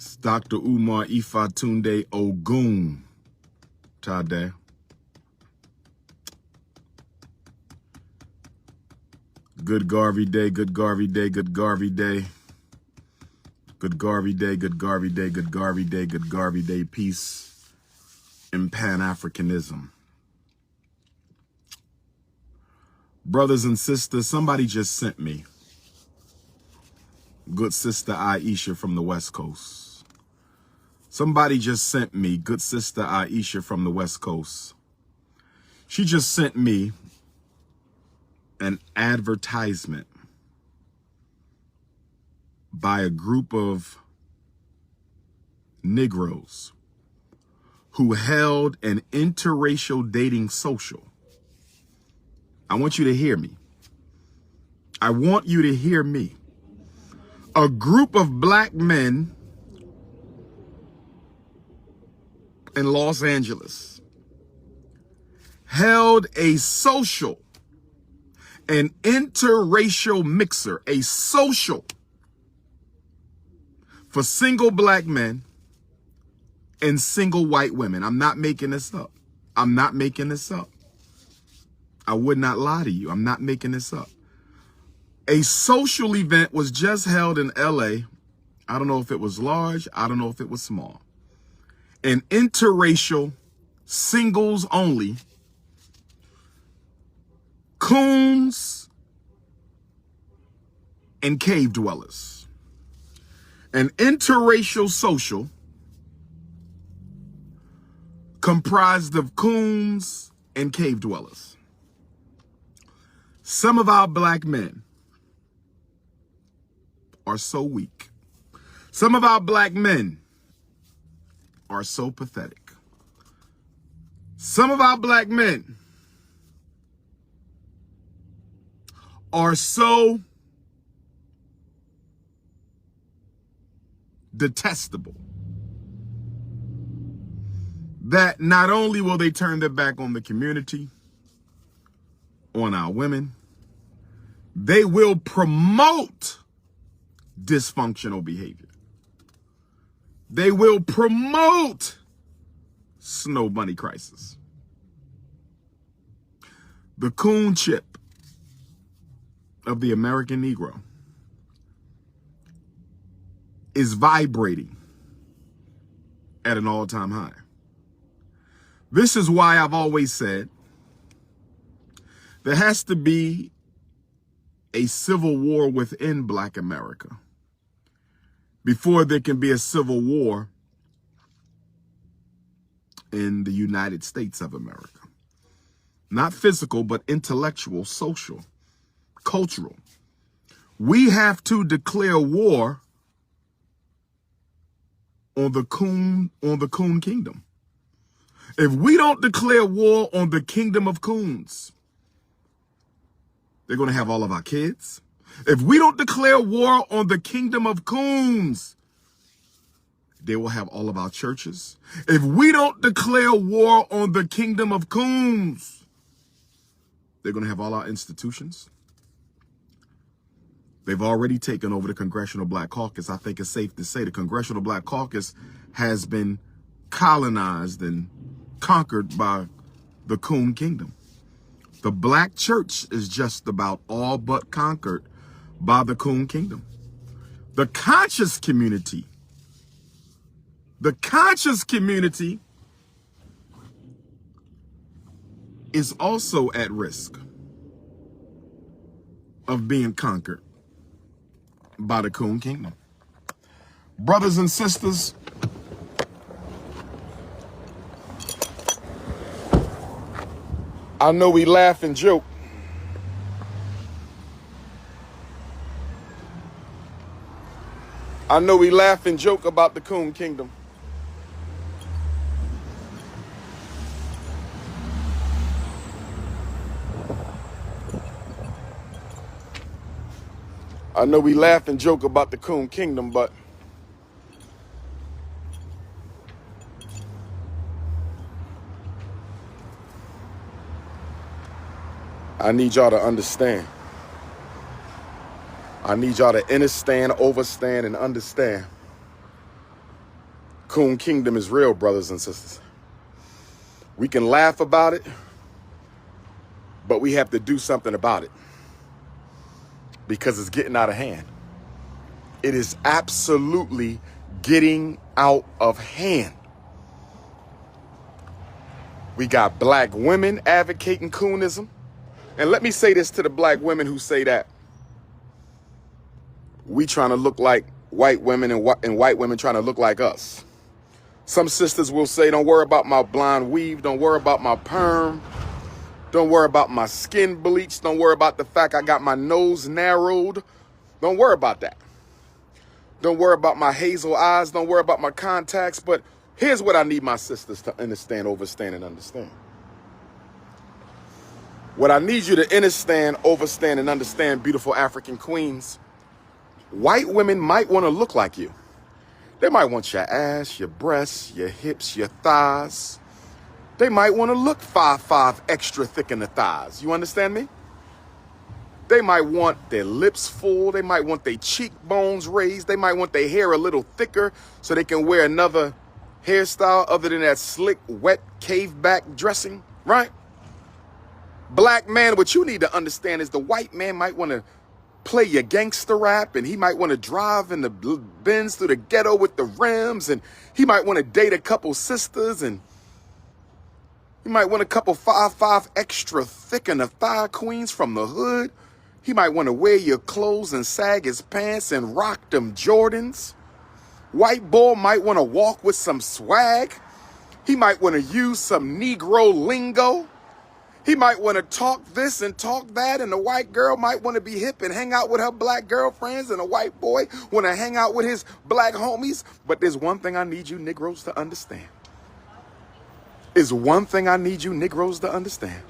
It's Dr. Umar Ifatunde Ogun Tade. Good Garvey Day, good Garvey Day, good Garvey Day. Good Garvey Day, good Garvey Day, good Garvey Day, good Garvey Day. Peace in Pan-Africanism. Brothers and sisters, somebody just sent me. Good sister Aisha from the West Coast. Somebody just sent me, good sister Aisha from the West Coast. She just sent me an advertisement by a group of Negroes who held an interracial dating social. I want you to hear me. I want you to hear me. A group of black men in Los Angeles held a social, an interracial mixer, a social for single black men and single white women. I'm not making this up. I'm not making this up. I would not lie to you. I'm not making this up. A social event was just held in LA. I don't know if it was large. I don't know if it was small. An interracial, singles only, coons and cave dwellers. An interracial social comprised of coons and cave dwellers. Some of our black men are so weak. Some of our black men are so pathetic. Some of our black men are so detestable that not only will they turn their back on the community, on our women, they will promote dysfunctional behavior. They will promote snow bunny crisis. The coon chip of the American Negro is vibrating at an all-time high. This is why I've always said there has to be a civil war within Black America before there can be a civil war in the United States of America. Not physical, but intellectual, social, cultural. We have to declare war on the coon kingdom. If we don't declare war on the kingdom of coons, they're going to have all of our kids. If we don't declare war on the kingdom of coons, they will have all of our churches. If we don't declare war on the kingdom of coons, they're going to have all our institutions. They've already taken over the Congressional Black Caucus. I think it's safe to say the Congressional Black Caucus has been colonized and conquered by the coon kingdom. The black church is just about all but conquered by the coon kingdom. The conscious community is also at risk of being conquered by the coon kingdom. Brothers and sisters, I know we laugh and joke. I know we laugh and joke about the coon kingdom. I know we laugh and joke about the coon kingdom, but I need y'all to understand. I need y'all to understand, overstand, and understand Coon Kingdom is real, brothers and sisters. We can laugh about it, but we have to do something about it because it's getting out of hand. It is absolutely getting out of hand. We got black women advocating coonism. And let me say this to the black women who say that we trying to look like white women and white women trying to look like us. Some sisters will say, don't worry about my blonde weave. Don't worry about my perm. Don't worry about my skin bleach. Don't worry about the fact I got my nose narrowed. Don't worry about that. Don't worry about my hazel eyes. Don't worry about my contacts. But here's what I need my sisters to understand, overstand, and understand. What I need you to understand, overstand, and understand, beautiful African queens, white women might want to look like you. They might want your ass, your breasts, your hips, your thighs. They might want to look 5'5" extra thick in the thighs. You understand me? They might want their lips full. They might want their cheekbones raised. They might want their hair a little thicker so they can wear another hairstyle other than that slick, wet, cave back dressing, right? Black man, what you need to understand is the white man might want to play your gangster rap, and he might want to drive in the Benz through the ghetto with the rims, and he might want to date a couple sisters, and he might want a couple 5'5" extra thick in the thigh queens from the hood. He might want to wear your clothes and sag his pants and rock them Jordans. White boy might want to walk with some swag. He might want to use some Negro lingo. He might want to talk this and talk that, and the white girl might want to be hip and hang out with her black girlfriends, and a white boy want to hang out with his black homies. But there's one thing I need you Negroes to understand. Is one thing I need you Negroes to understand.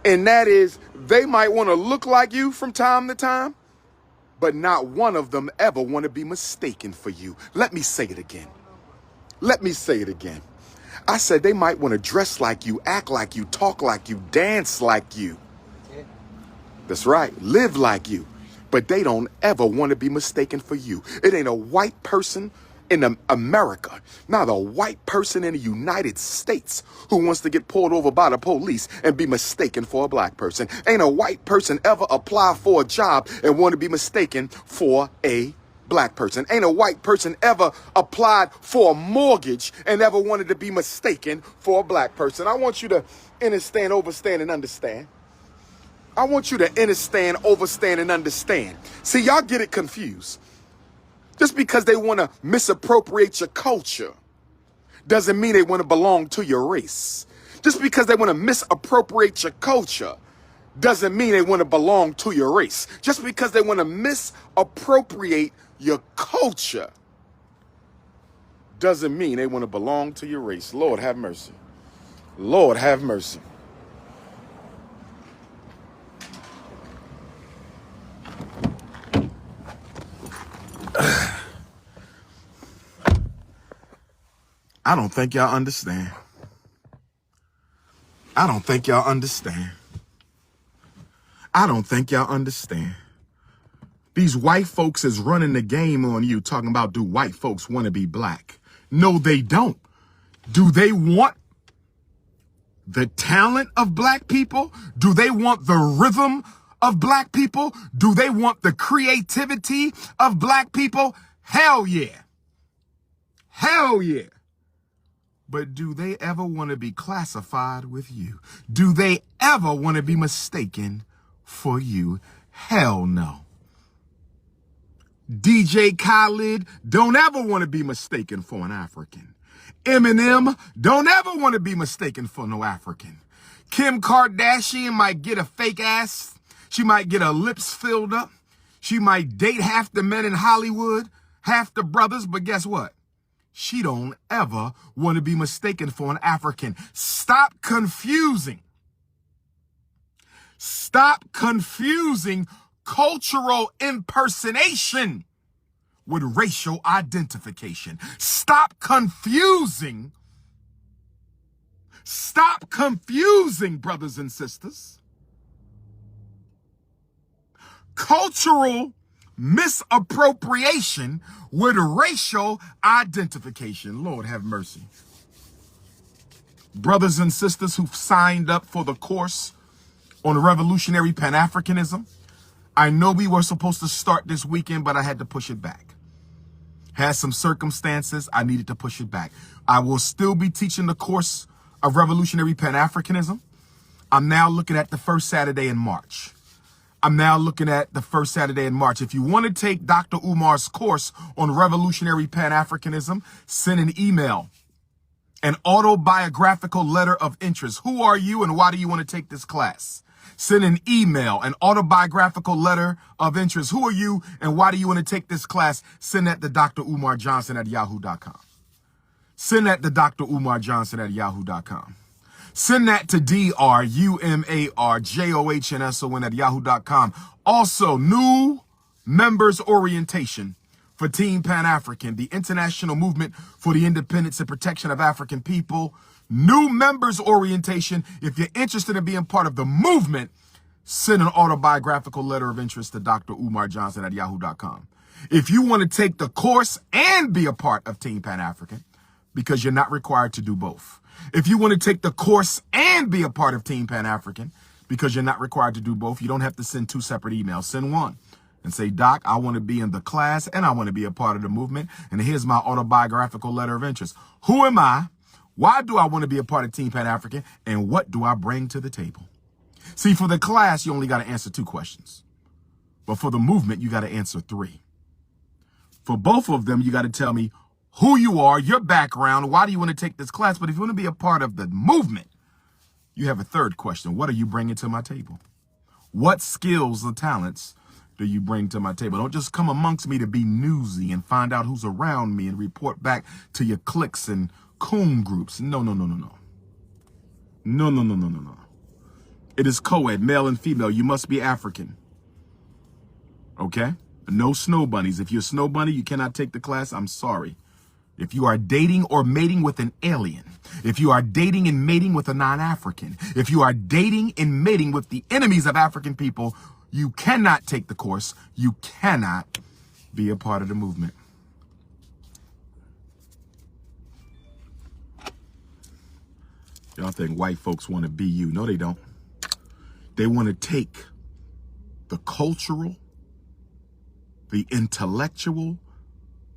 And that is, they might want to look like you from time to time, but not one of them ever want to be mistaken for you. Let me say it again. Let me say it again. I said they might want to dress like you, act like you, talk like you, dance like you. That's right, live like you. But they don't ever want to be mistaken for you. It ain't a white person in America, not a white person in the United States who wants to get pulled over by the police and be mistaken for a black person. Ain't a white person ever apply for a job and want to be mistaken for a black person. Ain't a white person ever applied for a mortgage and ever wanted to be mistaken for a black person. I want you to understand, overstand, and understand. I want you to understand, overstand, and understand. See, y'all get it confused. Just because they want to misappropriate your culture doesn't mean they want to belong to your race. Just because they want to misappropriate your culture doesn't mean they want to belong to your race. Just because they want to misappropriate your culture doesn't mean they want to belong to your race. Lord have mercy. Lord have mercy. I don't think y'all understand. I don't think y'all understand. I don't think y'all understand. These white folks is running the game on you, talking about, do white folks want to be black? No, they don't. Do they want the talent of black people? Do they want the rhythm of black people? Do they want the creativity of black people? Hell yeah. Hell yeah. But do they ever want to be classified with you? Do they ever want to be mistaken for you? Hell no. DJ Khaled don't ever want to be mistaken for an African. Eminem don't ever want to be mistaken for no African. Kim Kardashian might get a fake ass. She might get her lips filled up. She might date half the men in Hollywood, half the brothers, but guess what? She don't ever want to be mistaken for an African. Stop confusing. Stop confusing cultural impersonation with racial identification. Stop confusing, brothers and sisters, cultural misappropriation with racial identification. Lord have mercy. Brothers and sisters who've signed up for the course on revolutionary Pan-Africanism, I know we were supposed to start this weekend, but I had to push it back. Had some circumstances, I needed to push it back. I will still be teaching the course of revolutionary Pan-Africanism. I'm now looking at the first Saturday in March. If you want to take Dr. Umar's course on revolutionary Pan-Africanism, send an email, an autobiographical letter of interest. Who are you and why do you want to take this class? Send an email, an autobiographical letter of interest. Who are you and why do you want to take this class? Send that to drumarjohnson@yahoo.com. Send that to drumarjohnson@yahoo.com. Send that to drumarjohnson@yahoo.com. Also, new members orientation for Team Pan-African, the international movement for the independence and protection of African people. New members orientation. If you're interested in being part of the movement, send an autobiographical letter of interest to drumarjohnson@yahoo.com. If you want to take the course and be a part of Team Pan-African, because you're not required to do both. If you want to take the course and be a part of Team Pan-African, because you're not required to do both, you don't have to send two separate emails. Send one and say, Doc, I want to be in the class and I want to be a part of the movement. And here's my autobiographical letter of interest. Who am I? Why do I want to be a part of Team Pan-African? And what do I bring to the table? See, for the class, you only got to answer 2 questions. But for the movement, you got to answer 3. For both of them, you got to tell me who you are, your background, why do you want to take this class? But if you want to be a part of the movement, you have a 3rd question. What are you bringing to my table? What skills or talents do you bring to my table? Don't just come amongst me to be newsy and find out who's around me and report back to your cliques and coon groups. No. It is co-ed, male and female. You must be African. Okay? No snow bunnies. If you're a snow bunny, you cannot take the class. I'm sorry. If you are dating or mating with an alien, if you are dating and mating with a non-African, if you are dating and mating with the enemies of African people, you cannot take the course. You cannot be a part of the movement. Y'all think white folks want to be you. No, they don't. They want to take the cultural, the intellectual,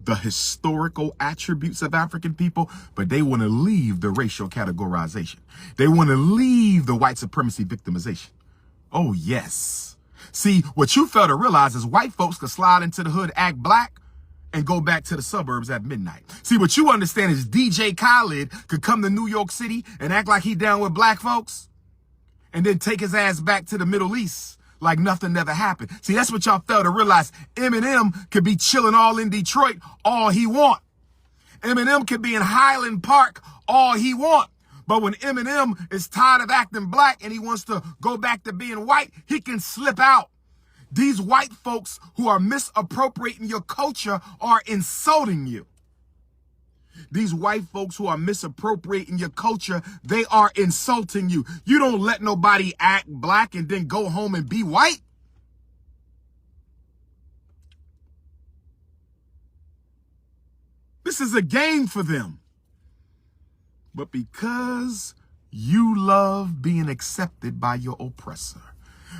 the historical attributes of African people, but they want to leave the racial categorization. They want to leave the white supremacy victimization. Oh, yes. See, what you fail to realize is white folks could slide into the hood, act black, and go back to the suburbs at midnight. See, what you understand is DJ Khaled could come to New York City and act like he down with black folks and then take his ass back to the Middle East like nothing never happened. See, that's what y'all fail to realize. Eminem could be chilling all in Detroit all he want. Eminem could be in Highland Park all he want. But when Eminem is tired of acting black and he wants to go back to being white, he can slip out. These white folks who are misappropriating your culture are insulting you. These white folks who are misappropriating your culture, they are insulting you. You don't let nobody act black and then go home and be white. This is a game for them. But because you love being accepted by your oppressor,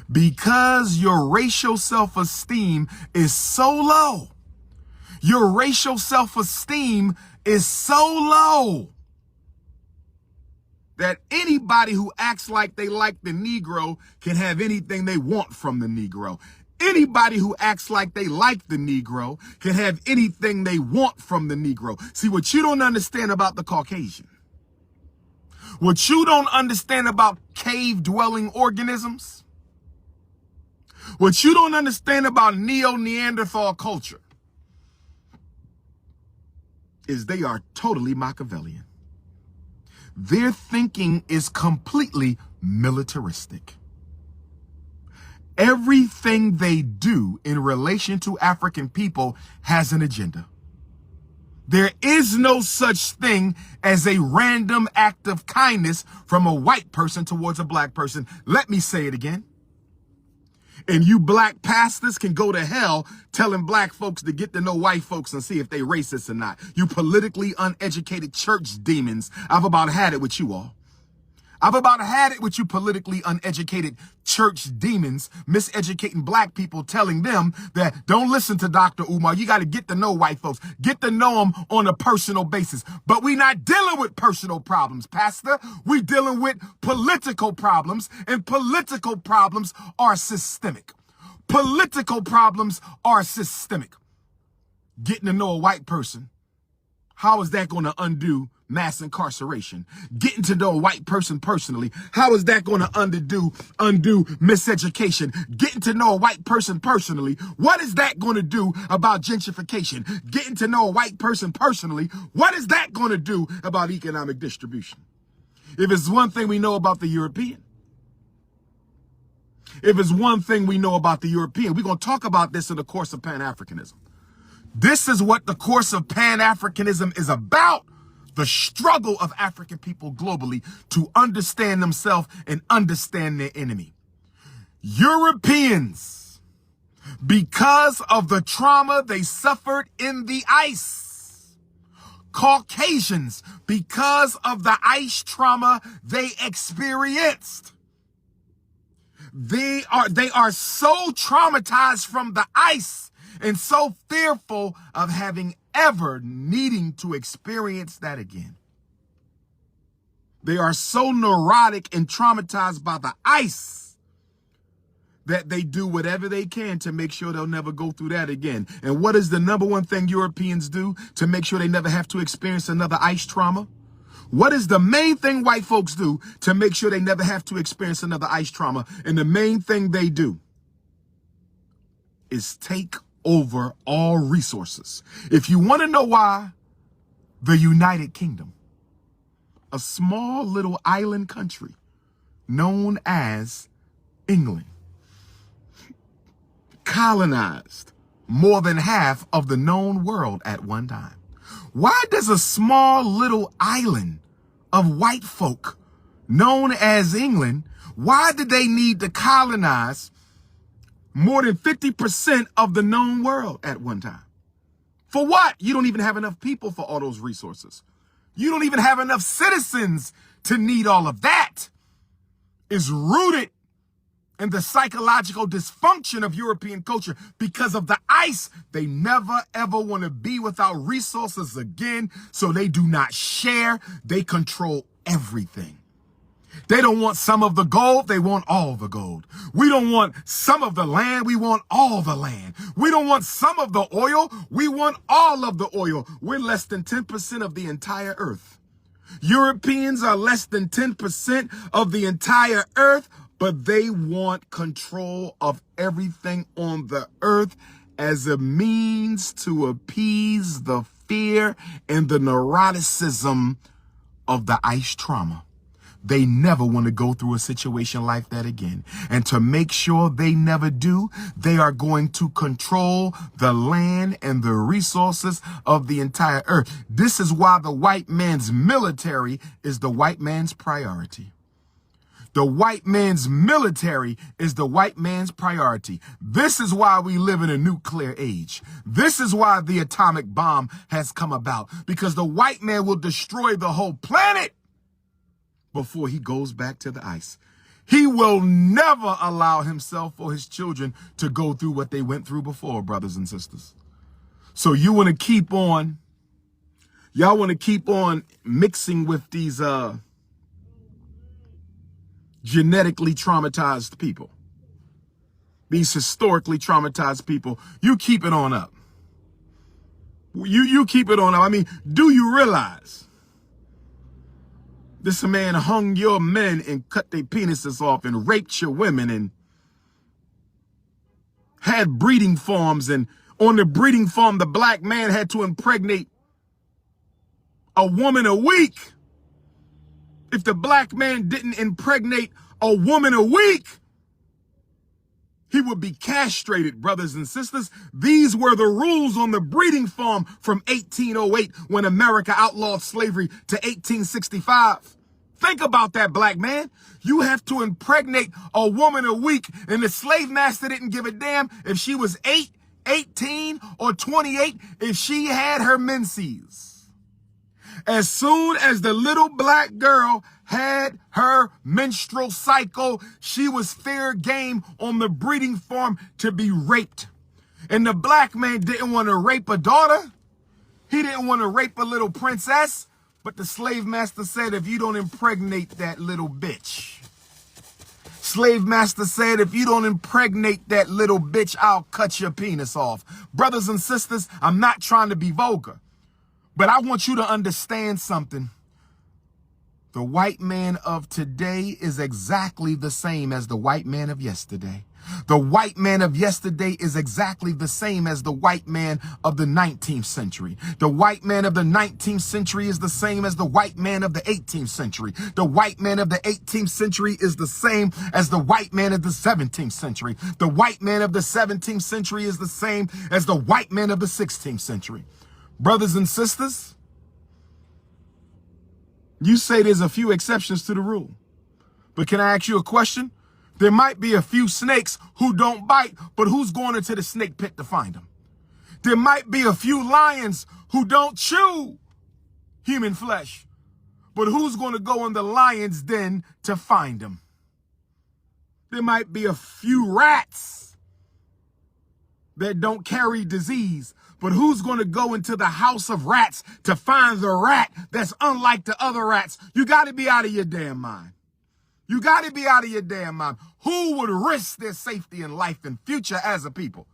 because your racial self-esteem is so low, your racial self-esteem is so low that anybody who acts like they like the Negro can have anything they want from the Negro. Anybody who acts like they like the Negro can have anything they want from the Negro. See, what you don't understand about the Caucasian, what you don't understand about cave-dwelling organisms, what you don't understand about Neo-Neanderthal culture is they are totally Machiavellian. Their thinking is completely militaristic. Everything they do in relation to African people has an agenda. There is no such thing as a random act of kindness from a white person towards a black person. Let me say it again. And you black pastors can go to hell telling black folks to get to know white folks and see if they racist or not. You politically uneducated church demons. I've about had it with you all. I've about had it with you politically uneducated church demons, miseducating black people, telling them that don't listen to Dr. Umar. You got to get to know white folks, get to know them on a personal basis. But we not dealing with personal problems, Pastor. We dealing with political problems, and political problems are systemic. Political problems are systemic. Getting to know a white person, how is that going to undo mass incarceration? Getting to know a white person personally, how is that going to undo miseducation? Getting to know a white person personally, what is that going to do about gentrification? Getting to know a white person personally, what is that going to do about economic distribution? If it's one thing we know about the European, we're going to talk about this in the course of Pan-Africanism. This is what the course of Pan-Africanism is about. The struggle of African people globally to understand themselves and understand their enemy. Europeans, because of the trauma they suffered in the ice. Caucasians, because of the ice trauma they experienced. They are so traumatized from the ice and so fearful of having ever needing to experience that again. They are so neurotic and traumatized by the ice that they do whatever they can to make sure they'll never go through that again. And what is the number one thing Europeans do to make sure they never have to experience another ice trauma? What is the main thing white folks do to make sure they never have to experience another ice trauma? And the main thing they do is take over all resources. If you want to know why, the United Kingdom, a small little island country known as England, colonized more than half of the known world at one time. Why does a small little island of white folk known as England, why did they need to colonize more than 50% of the known world at one time? For what? You don't even have enough people for all those resources. You don't even have enough citizens to need all of that. It's rooted in the psychological dysfunction of European culture. Because of the ice, they never ever want to be without resources again, so they do not share. They control everything. They don't want some of the gold, they want all the gold. We don't want some of the land, we want all the land. We don't want some of the oil, we want all of the oil. We're less than 10% of the entire earth. Europeans are less than 10% of the entire earth, but they want control of everything on the earth as a means to appease the fear and the neuroticism of the ice trauma. They never want to go through a situation like that again. And to make sure they never do, they are going to control the land and the resources of the entire earth. This is why the white man's military is the white man's priority. The white man's military is the white man's priority. This is why we live in a nuclear age. This is why the atomic bomb has come about, because the white man will destroy the whole planet before he goes back to the ice. He will never allow himself or his children to go through what they went through before, brothers and sisters. So you want to keep on, y'all want to keep on mixing with these genetically traumatized people, these historically traumatized people. You keep it on up. You keep it on up. I mean, do you realize this man hung your men and cut their penises off and raped your women and had breeding farms, and on the breeding farm, the black man had to impregnate a woman a week. If the black man didn't impregnate a woman a week, he would be castrated, brothers and sisters. These were the rules on the breeding farm from 1808 when America outlawed slavery to 1865. Think about that, black man. You have to impregnate a woman a week, and the slave master didn't give a damn if she was 8, 18, or 28 if she had her menses. As soon as the little black girl had her menstrual cycle, she was fair game on the breeding farm to be raped. And the black man didn't want to rape a daughter. He didn't want to rape a little princess. But the slave master said, if you don't impregnate that little bitch. Slave master said, if you don't impregnate that little bitch, I'll cut your penis off. Brothers and sisters, I'm not trying to be vulgar, but I want you to understand something. The white man of today is exactly the same as the white man of yesterday. The white man of yesterday is exactly the same as the white man of the 19th century. The white man of the 19th century is the same as the white man of the 18th century. The white man of the 18th century is the same as the white man of the 17th century. The white man of the 17th century is the same as the white man of the 16th century. Brothers and sisters, you say there's a few exceptions to the rule, but can I ask you a question? There might be a few snakes who don't bite, but who's going into the snake pit to find them? There might be a few lions who don't chew human flesh, but who's going to go in the lion's den to find them? There might be a few rats that don't carry disease, but who's going to go into the house of rats to find the rat that's unlike the other rats? You got to be out of your damn mind. You got to be out of your damn mind. Who would risk their safety and life and future as a people?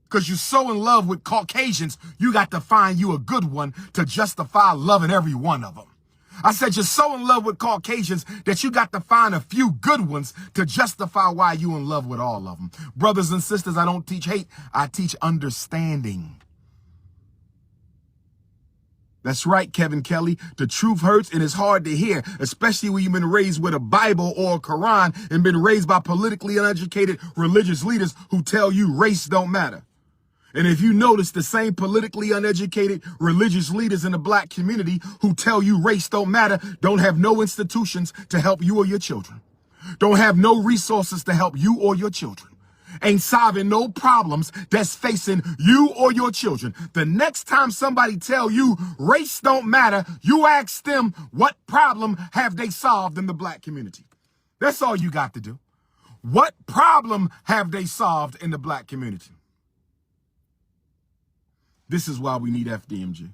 Because you're so in love with Caucasians, you got to find you a good one to justify loving every one of them. I said you're so in love with Caucasians that you got to find a few good ones to justify why you in love with all of them. Brothers and sisters, I don't teach hate. I teach understanding. That's right, Kevin Kelly. The truth hurts and it's hard to hear, especially when you've been raised with a Bible or a Quran and been raised by politically uneducated religious leaders who tell you race don't matter. And if you notice, the same politically uneducated religious leaders in the black community who tell you race don't matter don't have no institutions to help you or your children. Don't have no resources to help you or your children. Ain't solving no problems that's facing you or your children. The next time somebody tell you race don't matter, you ask them what problem have they solved in the black community. That's all you got to do. What problem have they solved in the black community? This is why we need FDMG.